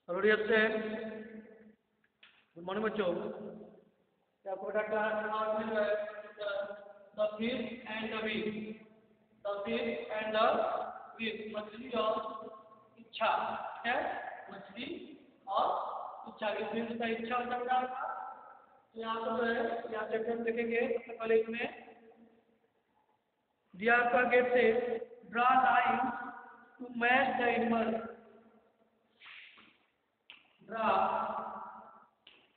Hello student, good morning बच्चों। आपको बेटा क्लास में जो है the fish and the wish, the fish and the wish, मछली और इच्छा। ठीक है, मछली और इच्छा की फिश का इच्छा होता है। तो यहाँ पर जो है यहाँ चैप्टर देखेंगे। सबसे पहले इसमें दिया आपका गेट से draw line to match the animal. Draw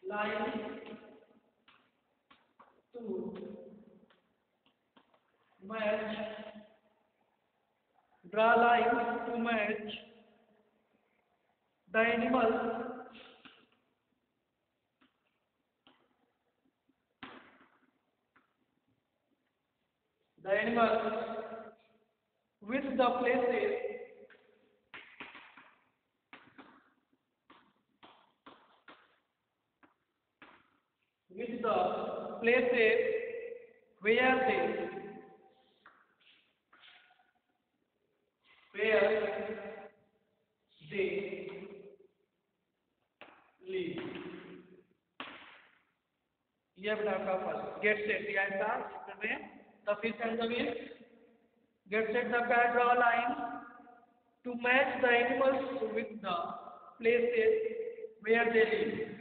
line to match. Draw line to match the animal with the places where they live। यह बेटा आपका फर्स्ट गेट सेट दिया है चैप्टर में the fish and the wish. Get set आपका draw line to match the animals with the places where they live.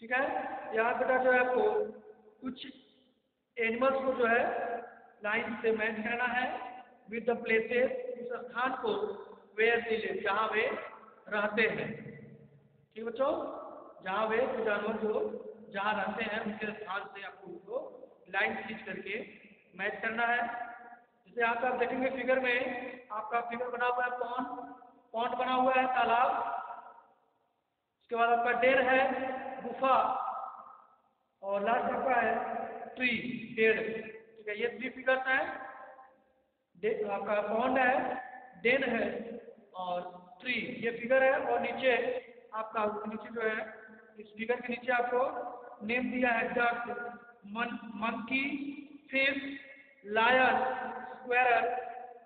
ठीक है, यहाँ बेटा जो है आपको कुछ एनिमल्स को जो है लाइन से मैच करना है विद द प्लेसेस, उस स्थान को वेयर दे लिव, जहाँ वे रहते हैं। ठीक बच्चों, जहाँ वे जानवर जो जहाँ रहते हैं उनके स्थान से आपको उनको लाइन खींच करके मैच करना है। जैसे यहाँ पे आप देखेंगे फिगर में, आपका फिगर बना हुआ है पॉन्ड बना हुआ है, तालाब। उसके बाद आपका डेर है, गुफा, और लास्ट आपका है ट्री, पेड़। ठीक है, ये 3 फिगर्स हैं। आपका पॉन्ड है, डेन है और ट्री, ये फिगर है। और नीचे आपका नीचे जो है इस फिगर के नीचे आपको नेम दिया है duck, monkey, fish, lion, squirrel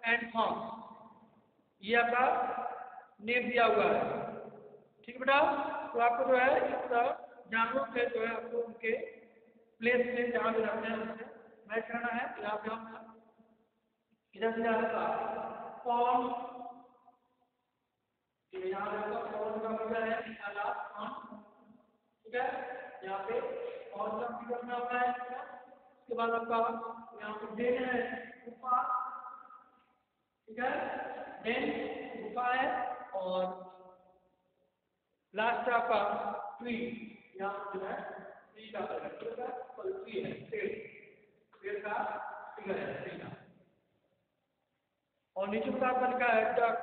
and fox. ये आपका नेम दिया हुआ है। ठीक है बेटा, तो आपको जो है इस जानवरों से जो है आपको उनके प्लेस से जहाँ भी रहते हैं उनसे मैच करना है। तो यहाँ पे हम इधर से आपका पॉन्ड, यहाँ पे पॉन्ड का फिगर है, तालाब। ठीक है, यहाँ पे और का फिगर में होता है। उसके बाद आपका यहाँ पे डेन है, गुफा। ठीक है, डेन गुफा है और लास्ट आपका ट्री, यहाँ जो है ट्री का फिगर है, ट्री है, पेड़ का फिगर है, ट्री का। और नीचे का आपका लिखा है डक,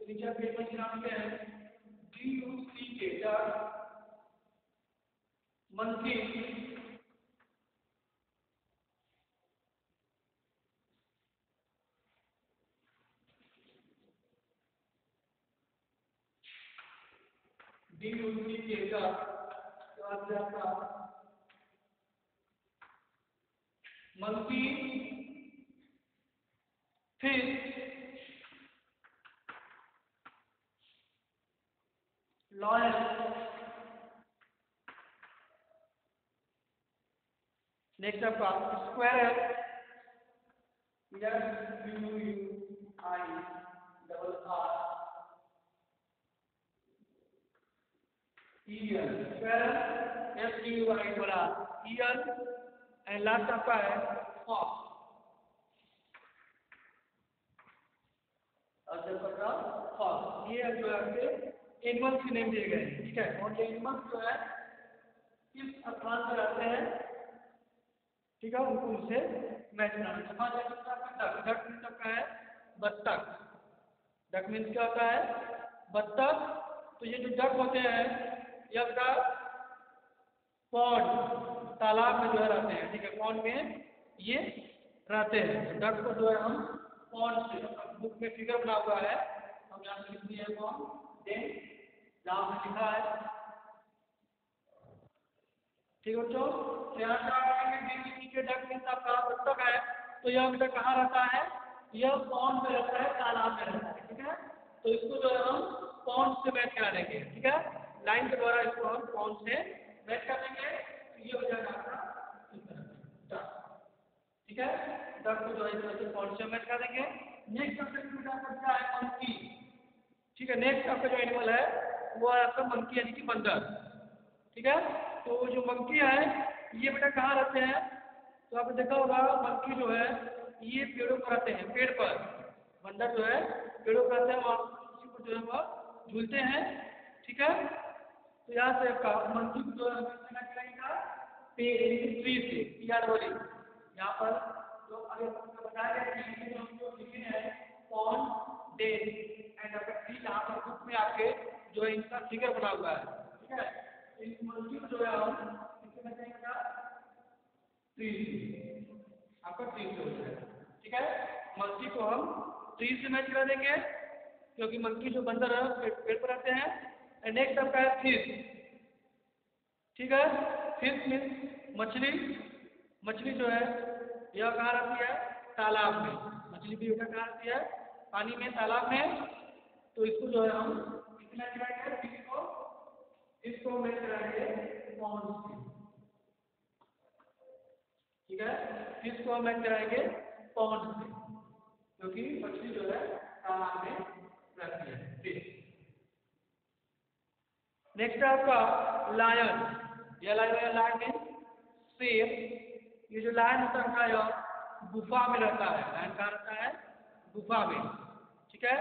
नीचे पेड़ में नाम क्या है, DUCK, duck, monkey, DUCK, duck. तो आपका मंकी, फिश, लॉयन, नेक्स्ट आपका स्क्वायरल, ईयल, स्क्वायरल SQUI बोला, ईयल। एंड लास्ट आपका है फॉक्स, फॉक्स। ये जो है आपके एनिमल्स के नेम दिए गए हैं। ठीक है, और ये एनिमल्स जो है किस स्थान पर रहते हैं, ठीक है, उनको उनसे मैच कराना है। डक, डक मीन्स आपका है बत्तख। डक मीन्स क्या होता है, बत्तख। तो ये जो डक होते हैं ये आपका पॉन्ड, तालाब में जो है रहते हैं। ठीक है, पॉन्ड में ये रहते हैं। तो डक को जो है हम पॉन्ड से, बुक में फिगर बना हुआ है, हम यहाँ लिख दिए हैं पॉन्ड, देन जहाँ पे लिखा है। ठीक है बच्चों, यहाँ का डक मीन्स आपका बत्तख है। तो यह बेटा कहाँ रहता है, यह पॉन्ड में रहता है, तालाब में रहता है। ठीक है, तो इसको जो है हम पॉन्ड से मैच करा देंगे, ठीक है। लाइन के द्वारा इसको हम पॉन्ड से मैच कर देंगे, तो ये हो जाएगा आपका इस तरह डक, ठीक है। डक को जो है इस तरह से पॉन्ड से मैच कर देंगे। नेक्स्ट आपका क्या है, मंकी, ठीक है। नेक्स्ट आपका जो एनिमल है वो है आपका मंकी यानी कि बंदर, ठीक है। तो जो मंकी है ये बेटा कहाँ रहते हैं, तो आपने देखा होगा मंकी जो है ये पेड़ों पर रहते हैं, पेड़ पर। बंदर जो है पेड़ों पर रहते हैं, वहाँ उसी पर जो है वह झूलते हैं, ठीक है। तो यहाँ से आपका मंकी को जो है करेगा पेड़, ट्री से, पीआर वाली यहाँ पर जो अगर बताया गया कि जो लिखे हैं पॉन्ड डेन एंड आपका ट्री, यहाँ पर बुक में आपके जो है इनका फिगर बना हुआ है, ठीक है। इस मंकी को जो है हम किससे बताएंगे, ट्री, आपका ट्री से हो जाएगा, ठीक है। मंकी को हम ट्री से मैच करा देंगे क्योंकि मंकी जो बंदर है पेड़ पर रहते हैं। एंड नेक्स्ट आपका है फिश, ठीक है। फिश मीन्स मछली। मछली जो है यह कहाँ रहती है, तालाब में। मछली भी कहाँ रहती है, पानी में, तालाब में। तो इसको जो है हम कितना कराएंगे, फिश को, इसको मैच कराएंगे पॉन्ड से, ठीक है। फिश को हम मैच कराएंगे पॉन्ड से क्योंकि मछली जो है तालाब में रहती है, फिश। नेक्स्ट आपका लायन, यह लायन शेर। ये जो लायन होता है यह गुफा में रहता है, लायन कहाँ रहता है, गुफा में, ठीक है।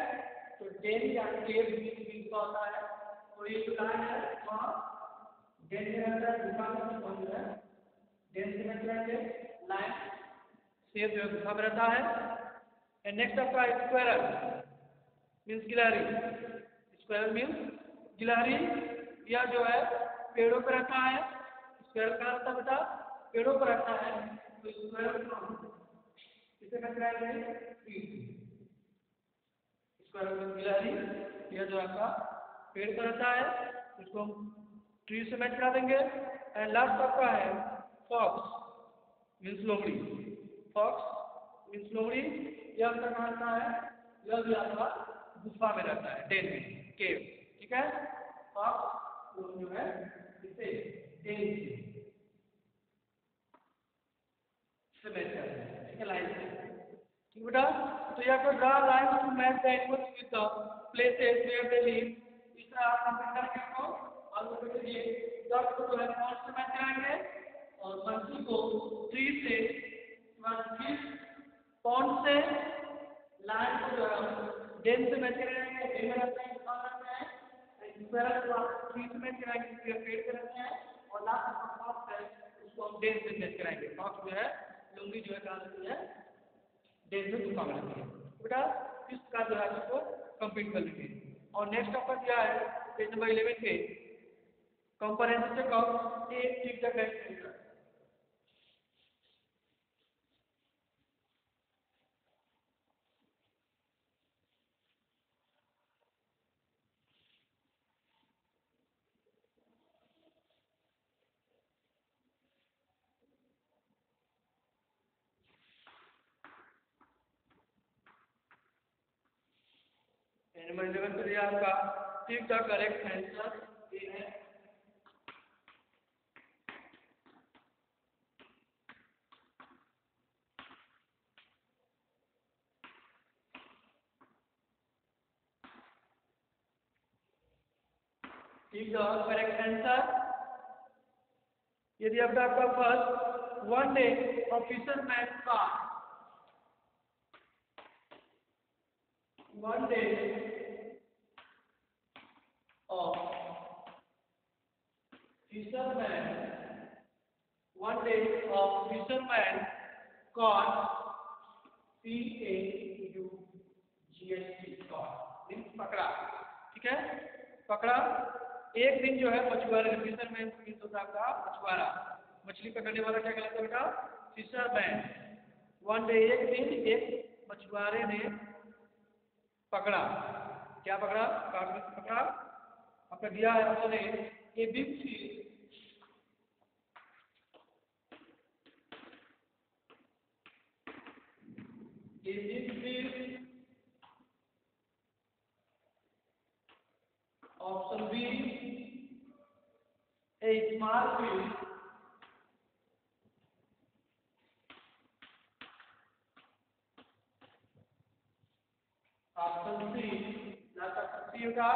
तो डेन या केव भी गुफा होता है, तो ये जो लायन है वह डेन में रहता है, गुफा में, बंद है। डेन से मतलब है लायन, शेर जो है गुफा में रहता है। एंड नेक्स्ट आपका स्क्वायरल मीन्स गिलहरी। स्क्वायरल मीन्स गिलहरी, यह जो है पेड़ों पर रहता है। स्क्वायरल कहाँ रहता है बेटा, पेड़ों पर रहता है। तो स्क्वायरल इसे क्या कराएंगे, ट्री। स्क्वायरल मीन्स गिलहरी, यह जो आपका पेड़ पर रहता है, इसको हम ट्री से मैच करा देंगे। एंड लास्ट आपका है फॉक्स मीन्स लोमड़ी। फॉक्स मीन्स लोमड़ी, यह आपका कहाँ रहता है, यह भी आपका गुफा में रहता है, डेन में, केव, ठीक है। फॉक्स जो है इसे डेन से मैच कर रहे हैं, ठीक है, लाइन से, ठीक बेटा। तो यह आपका draw line to match the animals with the places where they live. इस तरह आप कंपेयर करके इसको और वो बेटे ये डॉट को जो है पॉन्ड से मैच कराएंगे और मंकी को ट्री से, फिश पॉन्ड से, लाइन को जो है डेन से मैच कराएंगे, डेन में रहते हैं, गुफा में रहते हैं। स्क्वायरल को आप ट्री से मैच कराएंगे, पेड़ पे रहते हैं। और लास्ट में फॉक्स है, उसको हम डेन से मैच कराएंगे। फॉक्स जो है लुंगी जो है कहाँ रहती है, डेन में, गुफा में रहती है। बेटा इस का जो है आपको कंप्लीट कर लेंगे। और नेक्स्ट आपका क्या है, पेज नंबर 11 पे कंपैरिजन से कम ए टिक द करेक्ट। एनिमल 11 पे दिया आपका tick the correct answer A है। Tick the correct answer. यदि आपका first, one day a fisherman caught, one day of fisherman, one day of fisherman caught, CAUGHT caught means पकड़ा, ठीक है, पकड़ा। एक दिन जो है मछुआरे, फिशरमैन मीन्स होता है आपका मछुआरा, मछली पकड़ने वाला क्या कहलाता है बेटा, फिशरमैन। वन डे एक दिन एक मछुआरे ने पकड़ा, क्या पकड़ा, कागज पकड़ा। आपका दिया है option A big fish, a big fish option B a small fish, option C last option C होगा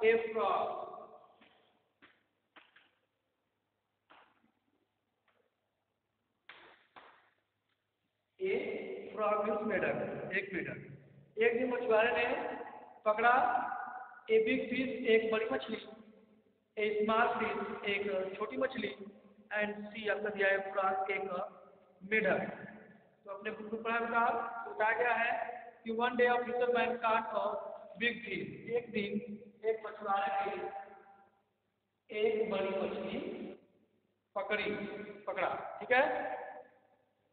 a frog. A frog means मेढक, एक मेढक। एक दिन मछुआरे ने पकड़ा ए बिग फिश, एक बड़ी मछली, ए स्मॉल फिश, एक छोटी मछली, एंड सी आपका दिया है फ्रॉग, एक मेढक। तो अपने बुक में पढ़ा था, बताया गया है कि one day of fisherman caught a big fish, एक दिन एक मछुआरे ने एक बड़ी मछली पकड़ा, ठीक है।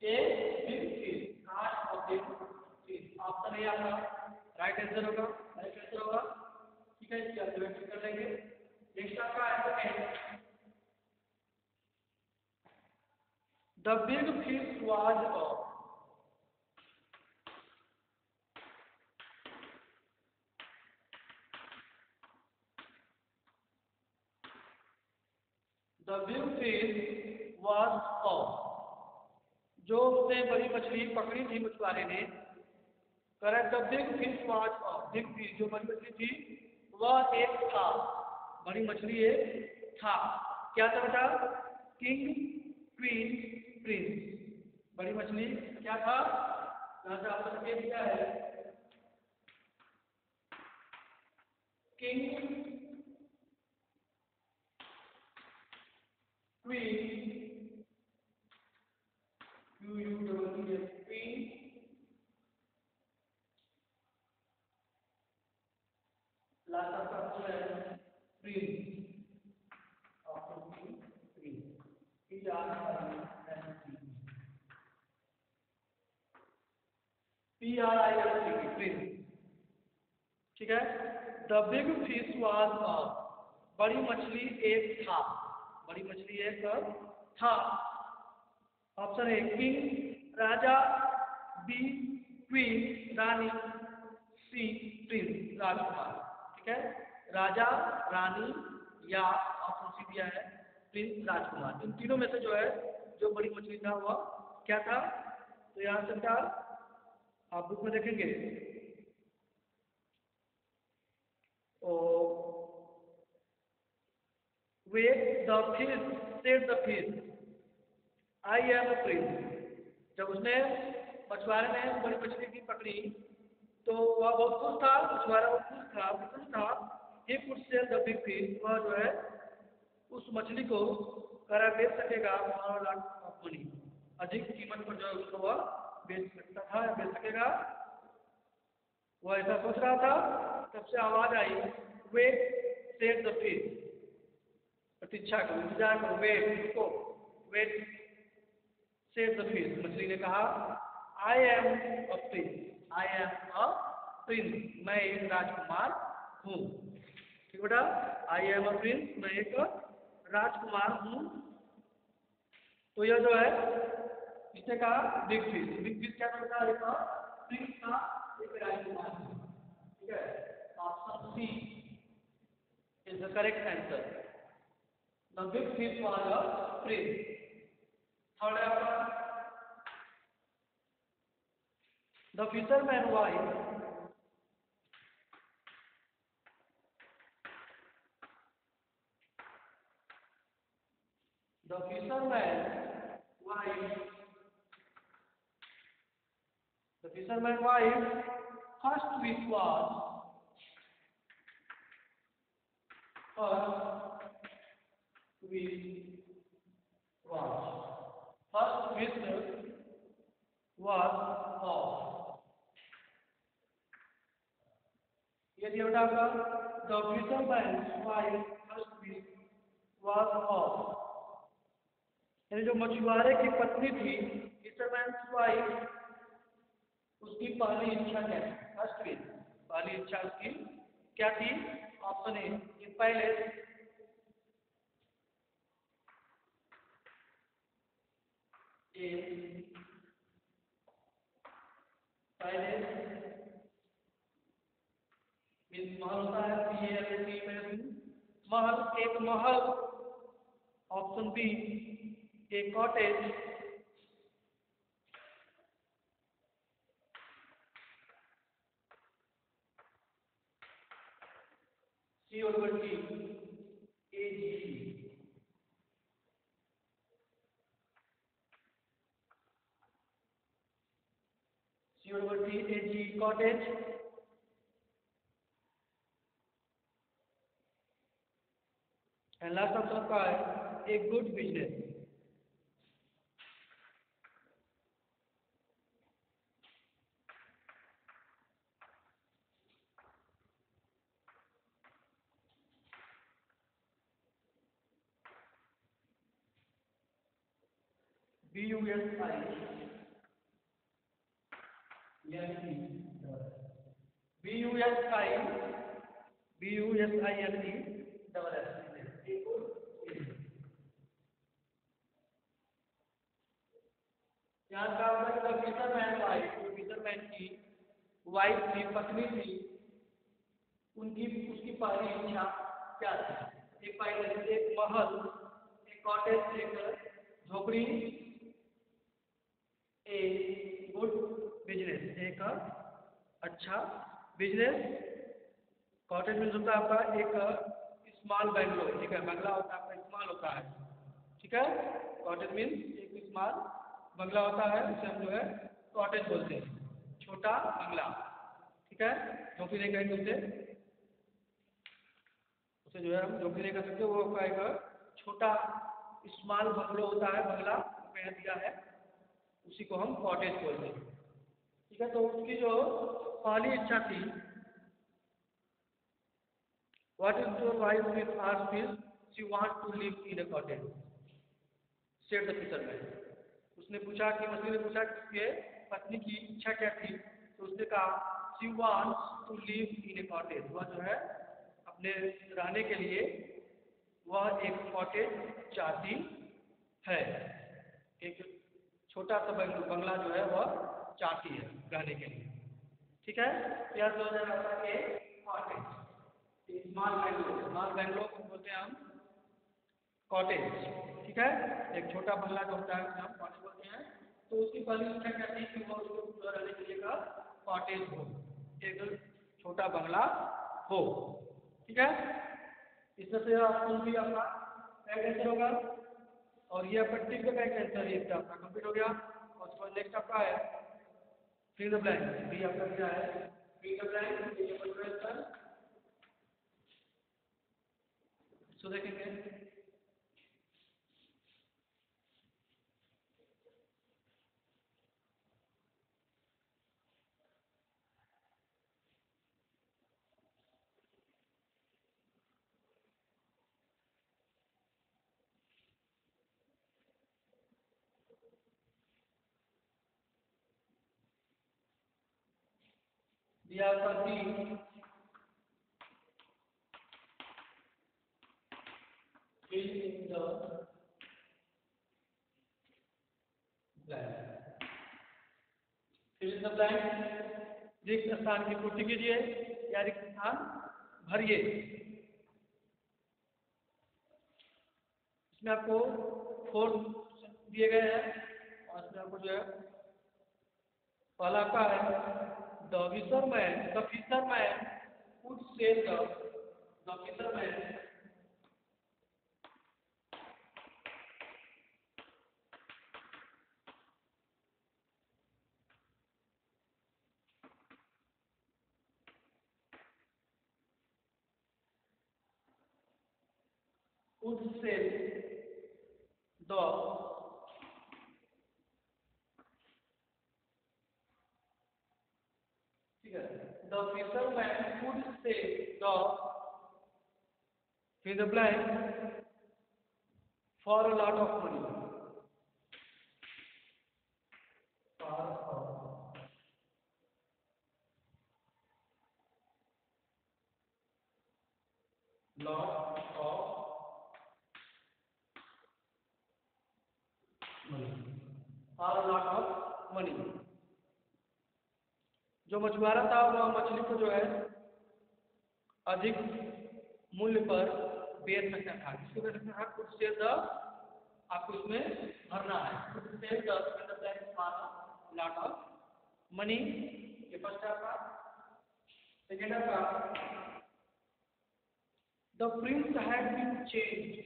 ए big fish caught a big fish, option A आपका राइट आंसर होगा, ठीक है। इसकी आप कर लेंगे। नेक्स्ट आपका आंसर है the big fish was a, the big fish was अ, जो उसने बड़ी मछली पकड़ी थी मछुआरे ने, correct. The big fish was a, big fish जो बड़ी मछली थी वह एक था, बड़ी मछली एक था। क्या था बेटा? King, queen, Prince. बड़ी मछली क्या था? यहाँ से आपको ये दिया है किंग, क्वीन, क्वीन, लास्ट आपका ऑप्शन है prince, option prince, PRINC, prince, ठीक है। The big fish was a, बड़ी मछली एक था, बड़ी मछली एक था। ऑप्शन ए किंग राजा, बी क्वीन रानी, सी प्रिंस राजकुमार, ठीक है। राजा, रानी या ऑप्शन सी दिया है प्रिंस राजकुमार। इन तीनों में से जो है जो बड़ी मछली था वह क्या था? तो यहाँ से क्या आप बुक में देखेंगे wait the fish said the fish I am a prince. जब उसने मछुआरे ने बड़ी मछली की पकड़ी तो वह बहुत खुश था, मछुआरा बहुत खुश था, प्रसन्न था। He could sell the big fish, वह जो है उस मछली को करा बेच सकेगा लाख ऑफ मनी, अधिक कीमत पर जो है उसको वह बेच सकता था या बेच सकेगा। वह ऐसा सोच रहा था, तब से आवाज आई वेट सेड द फिश, प्रतीक्षा करो, इंतजार करो, वेट, रुको, वेट सेड द फिश, मछली ने कहा आई am a Prince, I am a Prince, मैं एक राजकुमार हूँ, ठीक बेटा। आई एम अ प्रिंस, मैं एक राजकुमार हूँ। तो यह जो है इसने कहा बिग फिश, बिग फिश क्या करता है? एक प्रिंस का एक राजकुमार, ठीक है। Option C is the correct answer, the big fish was a prince. Third है आपका the fisherman wife, the fisherman wife, the fisherman wife first wish was, first wish first wish was of, ये दिया बेटा आपका the fisherman's wife first wish was of, यानी जो मछुआरे की पत्नी थी फिशरमैन्स वाइफ, उसकी पहली इच्छा क्या थी? फर्स्ट विश, पहली इच्छा उसकी क्या थी? Option A palace, a palace means महल होता है, PALACE पैलेस, महल, एक महल। Option B, a cottage. C और डी, ए जी। सी और D, a G, cottage. And last option आपका है a good business. BUSI, BUSI, BUSINE। यहाँ का आपका फिशरमैन वाइफ, फिशरमैन की वाइफ थी, पत्नी थी, उनकी उसकी पहली इच्छा क्या थी? एक महल, एक कॉटेज, एक झोपड़ी, ए गुड बिजनेस, एक अच्छा बिजनेस। कॉटेज में होता है आपका एक स्मॉल बैंगलो, ठीक है, बंगला होता है आपका स्मॉल होता है, ठीक है। कॉटेज मीन्स एक स्मॉल बंगला होता है, उसे हम जो है कॉटेज बोलते हैं, छोटा बंगला, ठीक है। झोंपड़ी नहीं कहेंगे उसे जो है हम झोंपड़ी नहीं कर सकते, वो आपका एक छोटा स्मॉल बंगलो होता है, बंगला मैंने दिया है, उसी को हम कॉटेज बोलते हैं, ठीक है। तो उसकी जो पहली इच्छा थी, what is your wife with our feel she want to live in a cottage, said the fisherman. उसने पूछा कि मछली ने पूछा कि उसके पत्नी की इच्छा क्या थी, तो उसने कहा she wants to live in a cottage, वह जो है अपने रहने के लिए वह एक कॉटेज चाहती है, एक छोटा सा बंगला जो है वह चाहती है रहने के लिए, ठीक है। यह जो है आपका एक कॉटेज, स्मॉल बैंगलो को बोलते हैं हम कॉटेज, ठीक है। एक छोटा बंगला जो होता है उसे हम कॉटेज बोलते हैं। तो उसकी पहली इच्छा क्या थी कि वो उसको रहने के लिए का कॉटेज हो, एक छोटा बंगला हो, ठीक है। इसमें से ऑप्शन भी आपका राइट आंसर होगा, और ये आपका टिक द राइट आंसर, ये आपका कंप्लीट हो गया। और उसके बाद नेक्स्ट आपका है फिल द ब्लैंक, बी आपका क्या है फिल द ब्लैंक, ये आंसर सो देखेंगे। दिया आपका सी, fill in the blank, fill in the blank, रिक्त स्थान की पूर्ति कीजिए या रिक्त स्थान भरिए। इसमें आपको 4 दिए गए हैं, और इसमें आपको जो है पहला आपका है the fisherman could sell the fisherman could sell the ठीक है, the fisherman could sell the fill the blank for a lot of money, for a lot of money, for a lot of money। जो मछुआरा था वह मछली को जो है अधिक मूल्य पर बेयर सेक्शन था, किसके बेयर सेक्शन था, कुछ से द आपको इसमें भरना है, कुछ से द लॉट ऑफ मनी। ये फर्स्ट है आपका। सेकेंड है आपका the prince had been change.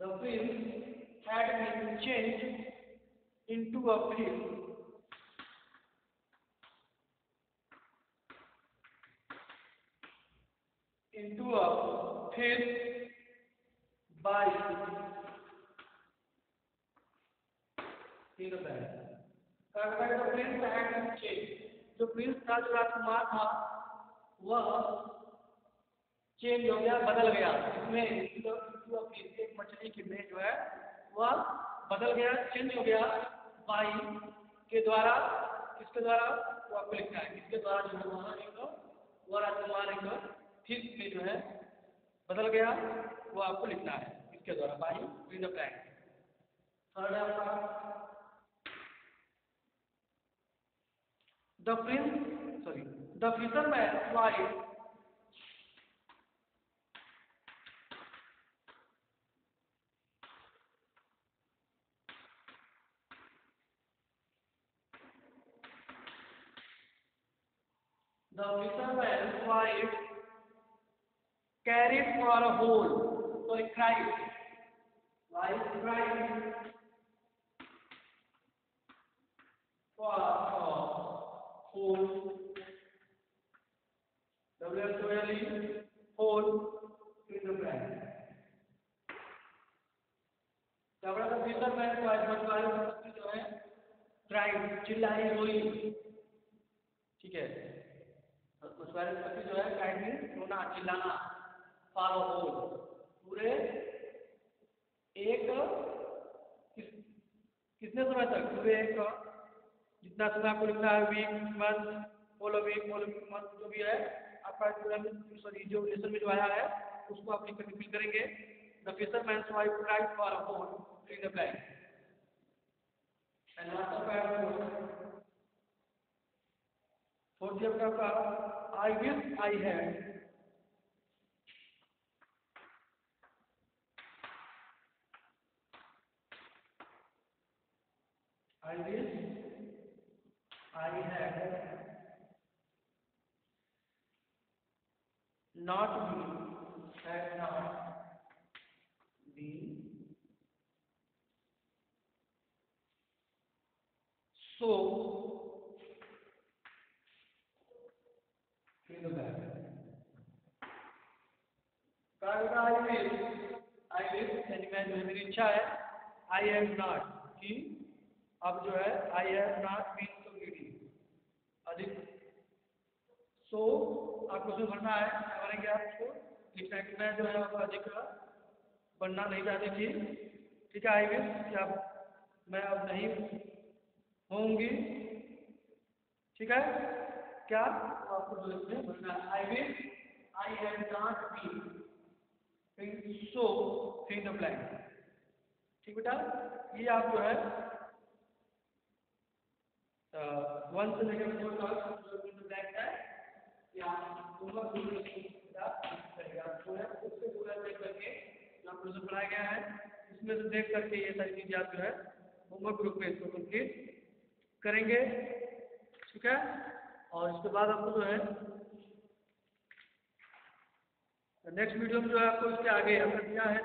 The prince had been changed into a fish. Into a fish by the bed. The prince had been changed. जो प्रिंस था, जो राजकुमार था, वह चेंज हो गया, बदल गया। इसमें एक मछली की में जो है वह बदल गया, चेंज हो गया बाई के द्वारा। किसके द्वारा, वो आपको लिखना है, किसके द्वारा जो है वहाँ एक वह राजकुमार एक फिश में जो है बदल गया, वो आपको लिखना है किसके द्वारा, by in the blank. Third है आपका the Prince sorry the fisherman wife The fisherman's wife carried for a hole. Sorry, cried. Wife cried for a hole. W-H-O-L-E, hole in the blank. जब तक fisherman's wife जो है cried, चिल्लाई, रोई, ठीक है। मछुआरे पति जो है क्राइड मीन्स रोना, चिल्लाना, फॉर अ होल, पूरे एक कितने समय तक, पूरे एक जितना समय आपको लिखना है, week, month, whole week, whole month, जो भी है आपका सॉरी जो लेसन में जो आया है उसको आप लिख कर फिल करेंगे। The fisherman's wife cried for a hole in the blank. And last of fourth chapter का I wish I had I wish I had not been so in the back. I wish यानी मैं जो है मेरी इच्छा है, I am not कि अब जो है I have not been so greedy अधिक, so आपको जो भरना है भरेंगे, आपको लिखना है कि मैं जो है अधिक बनना नहीं चाहती थी, ठीक है। I wish कि अब मैं अब नहीं होंगी, ठीक है। क्या आपको जो इसमें भरना है, I wish I had not been so fill the blank, ठीक बेटा। ये आप जो है 1 से लेकर 4 तक जो fill the blank है, या होमवर्क करेगा तो है उससे पूरा देख करके जो आपको जो पढ़ाया गया है उसमें से देख करके ये सारी चीजें आप जो है होमवर्क ग्रुप में इसको कंप्लीट करेंगे, ठीक है। और इसके बाद आपको जो है नेक्स्ट वीडियो में जो है आपको इसके आगे हमने दिया है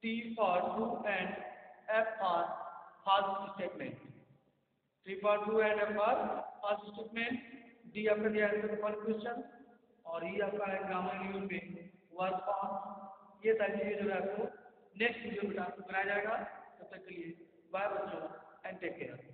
T for true and F for false statement, T for true and F for false statement, D आपका दिया है फॉर क्वेश्चन, और E आपका है ग्रामर यूज में वर्ब फॉर्म। ये सारी चीजें जो है आपको नेक्स्ट वीडियो में आपको कराया जाएगा। तब तक के लिए बाय बच्चों एंड टेक केयर।